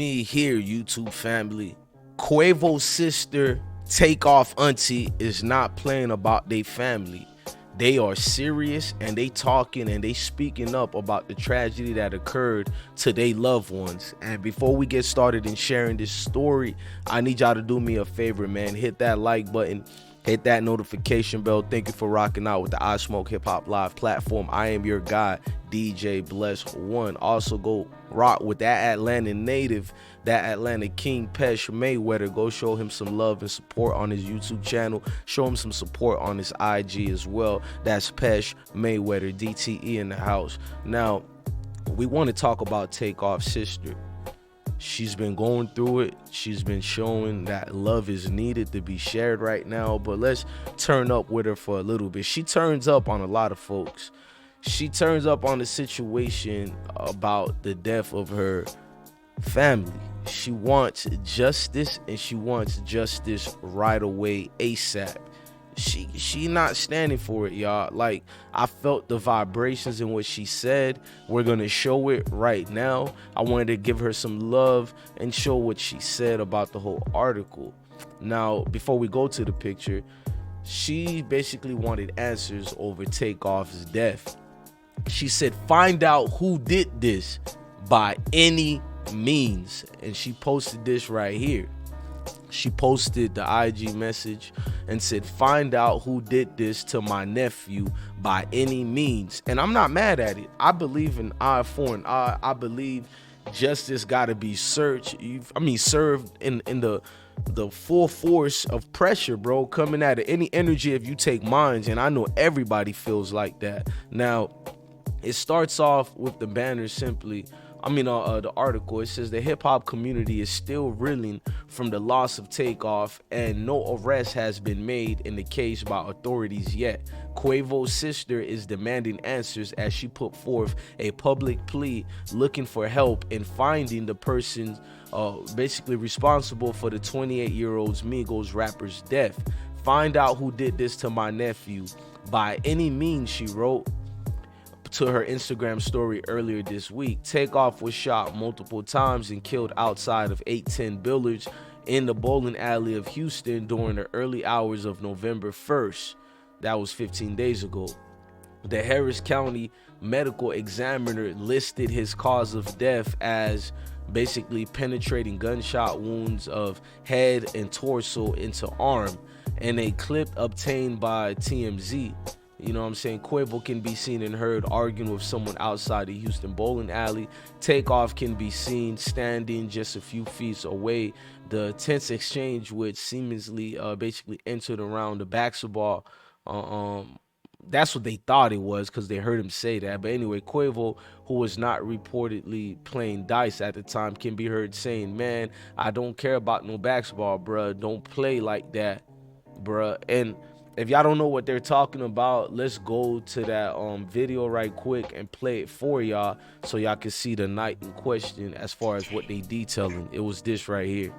me here, YouTube family. Quavo's sister, Takeoff Aunty, is not playing about their family. They are serious and they talking and they speaking up about the tragedy that occurred to their loved ones. And before we get started in sharing this story, I need y'all to do me a favor, man. Hit that like button. Hit that notification bell. Thank you for rocking out with the I Smoke Hip Hop Live platform. I am your guy, DJ Bless One. Also, go rock with that Atlanta native, that Atlanta King, Pesh Mayweather. Go show him some love and support on his YouTube channel. Show him some support on his IG as well. That's Pesh Mayweather, DTE in the house. Now, we want to talk about Takeoff's sister. She's been going through it. She's been showing that love is needed to be shared right now. But let's turn up with her for a little bit. She turns up on a lot of folks. She turns up on the situation about the death of her family. She wants justice, and she wants justice right away, ASAP. She not standing for it, y'all. Like, I felt the vibrations in what she said. We're gonna show it right now. I wanted to give her some love and show what she said about the whole article. Now, before we go to the picture, she basically wanted answers over Takeoff's death. She said, find out who did this by any means. And she posted this right here. She posted the IG message and said, find out who did this to my nephew by any means. And I'm not mad at it. I believe in eye for an eye. I believe justice got to be served in the full force of pressure, bro, coming at it. Any energy if you take mine, and I know everybody feels like that. Now, it starts off with the banner simply. The article, it says the hip-hop community is still reeling from the loss of Takeoff, and no arrest has been made in the case by authorities yet. Quavo's sister is demanding answers as she put forth a public plea looking for help in finding the person basically responsible for the 28-year-old Migos rapper's death. Find out who did this to my nephew by any means, she wrote to her Instagram story earlier this week. Takeoff was shot multiple times and killed outside of 810 Billiards in the bowling alley of Houston during the early hours of November 1st. That was 15 days ago. The Harris County medical examiner listed his cause of death as basically penetrating gunshot wounds of head and torso into arm. In a clip obtained by TMZ, you know what I'm saying, Quavo can be seen and heard arguing with someone outside the Houston bowling alley. Takeoff can be seen standing just a few feet away. The tense exchange, which seemingly basically entered around the basketball, that's what they thought it was because they heard him say that. But anyway, Quavo, who was not reportedly playing dice at the time, can be heard saying, man, I don't care about no basketball, bruh. Don't play like that, bruh. And if y'all don't know what they're talking about, let's go to that video right quick and play it for y'all so y'all can see the night in question as far as what they detailing. It was this right here.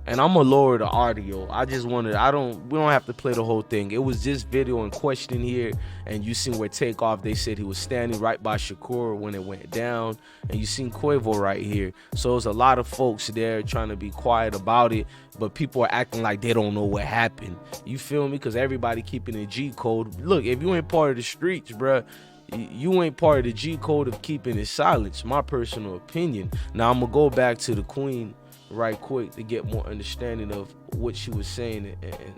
And I'm gonna lower the audio. We don't have to play the whole thing. It was this video in question here, and you seen where Takeoff, they said he was standing right by Shakur when it went down, and you seen Quavo right here. So there's a lot of folks there trying to be quiet about it, but people are acting like they don't know what happened. You feel me? Because everybody keeping a G code. Look, if you ain't part of the streets, bruh, you ain't part of the G code of keeping it silence. My personal opinion. Now I'm gonna go back to the Queen right quick to get more understanding of what she was saying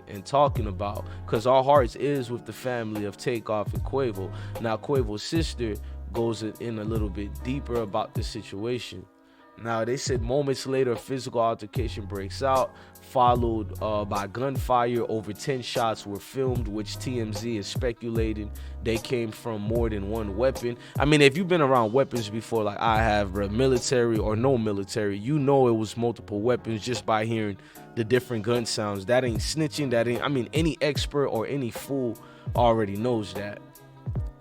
and talking about, because our hearts is with the family of Takeoff and Quavo. Now Quavo's sister goes in a little bit deeper about the situation. Now, they said moments later, a physical altercation breaks out, followed by gunfire. Over 10 shots were filmed, which TMZ is speculating they came from more than one weapon. I mean, if you've been around weapons before, like I have, bro, military or no military, you know it was multiple weapons just by hearing the different gun sounds. That ain't snitching. Any expert or any fool already knows that.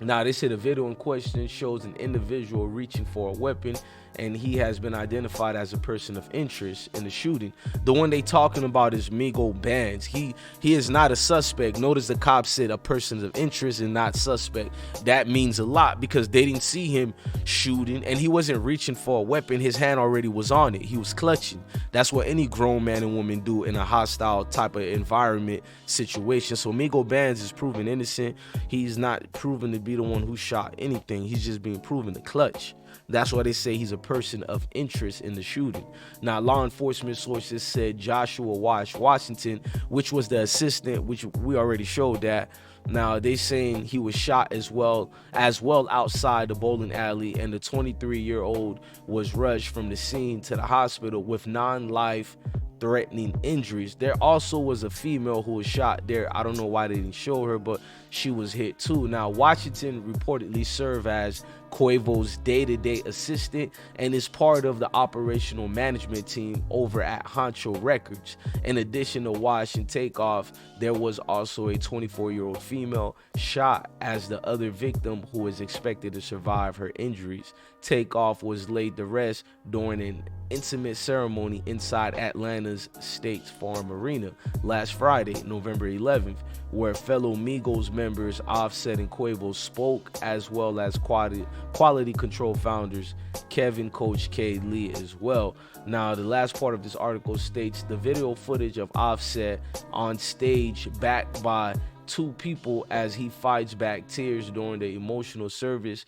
Now, they said the video in question shows an individual reaching for a weapon and he has been identified as a person of interest in the shooting. The one they talking about is Migo Bands. He is not a suspect. Notice the cops said a person of interest and not suspect. That means a lot because they didn't see him shooting, and he wasn't reaching for a weapon. His hand already was on it. He was clutching. That's what any grown man and woman do in a hostile type of environment situation. So Migo Bands is proven innocent. He's not proven to be the one who shot anything. He's just being proven to clutch. That's why they say he's a person of interest in the shooting. Now, law enforcement sources said Joshua Washington, which was the assistant, which we already showed that. Now, they saying he was shot as well outside the bowling alley, and the 23-year-old was rushed from the scene to the hospital with non-life threatening injuries. There also was a female who was shot there. I don't know why they didn't show her, but she was hit too. Now, Washington reportedly served as Quavo's day-to-day assistant and is part of the operational management team over at Honcho Records. In addition to Wash and Takeoff, there was also a 24-year-old female shot as the other victim who is expected to survive her injuries. Takeoff was laid to rest during an intimate ceremony inside Atlanta's State Farm Arena last Friday, November 11th, where fellow Migos members Offset and Quavo spoke, as well as Quality Control founders Kevin Coach K. Lee as well. Now, the last part of this article states the video footage of Offset on stage backed by two people as he fights back tears during the emotional service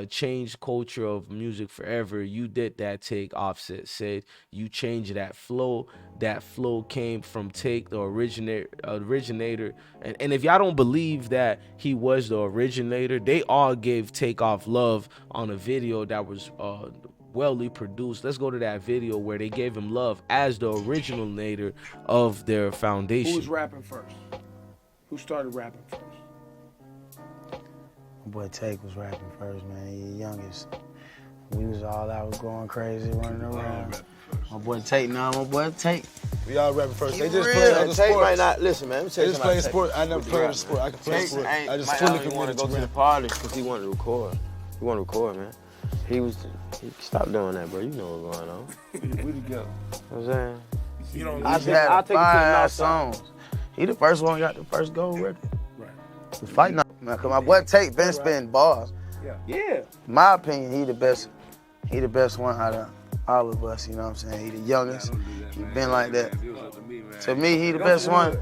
changed culture of music forever. You did that, Take. Offset said you changed that flow. That flow came from Take, the originator. And if y'all don't believe that he was the originator, they all gave Takeoff love on a video that was wellly produced. Let's go to that video where they gave him love as the originator of their foundation. Who was rapping first? Who started rapping first? My boy Take was rapping first, man. He the youngest. We was all out going crazy, running around. My boy Take, my boy Take. We all rapping first. They just real. play other Take sports. might not listen, man. They just play sport. I never played a sport. I can play sport. I just fully committed to the party because he wanted to record. He wanted to record, man. He stopped doing that, bro. You know what's going on. We together. You know what I'm saying? You don't. I had 5 songs. He the first one got the first gold record. Right. The fight night, man. Cause my boy Take been spitting bars. Yeah. In my opinion, he the best. He the best one out of all of us. You know what I'm saying? He the youngest. He been like that. To me, he the best one.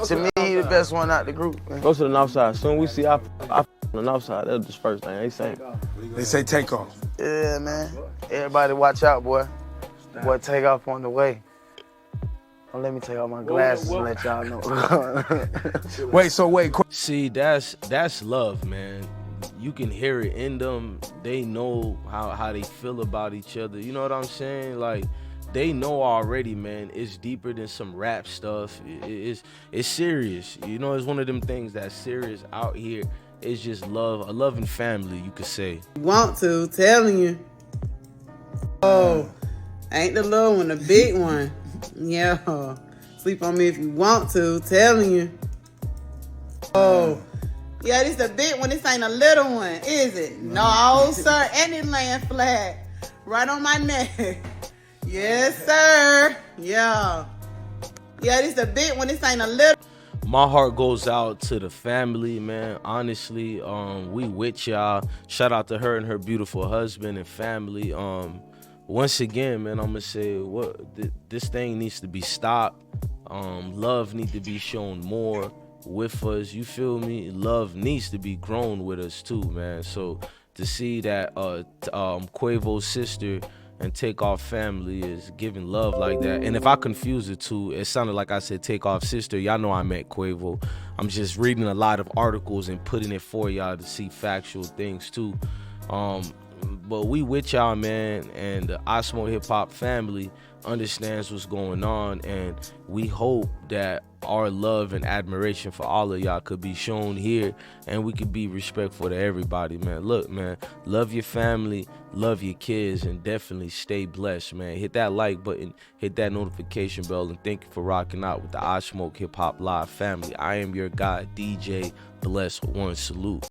To me, he the best one out the group. Man. Go to the north side. Soon we see I on the north side. That's the first thing they say. They say Takeoff. Yeah, man. Everybody watch out, boy. Boy, Takeoff on the way. Don't let me take off my glasses and let y'all know. Wait. See, that's love, man. You can hear it in them. They know how they feel about each other. You know what I'm saying? Like, they know already, man. It's deeper than some rap stuff. It's serious. You know, it's one of them things that's serious out here. It's just love, a loving family, you could say. Want to, telling you. Oh, ain't the little one, the big one. Yeah. Sleep on me if you want to, telling you. Oh. Yeah, this the big one. This ain't a little one, is it? No, sir. And it laying flat. Right on my neck. Yes, sir. Yeah. Yeah, this the big one. This ain't a little. My heart goes out to the family, man. Honestly, we with y'all. Shout out to her and her beautiful husband and family. Once again, man, I'm gonna say this thing needs to be stopped. Love needs to be shown more with us. You feel me? Love needs to be grown with us too, man. So to see that Quavo's sister and Takeoff family is giving love like that, and if I confuse the two, it sounded like I said Takeoff sister. Y'all know I meant Quavo. I'm just reading a lot of articles and putting it for y'all to see factual things too. But we with y'all, man, and the I Smoke Hip Hop family understands what's going on, and we hope that our love and admiration for all of y'all could be shown here, and we could be respectful to everybody, man. Look, man, love your family, love your kids, and definitely stay blessed, man. Hit that like button, hit that notification bell, and thank you for rocking out with the I Smoke Hip Hop Live family. I am your guy, DJ Bless One. Salute.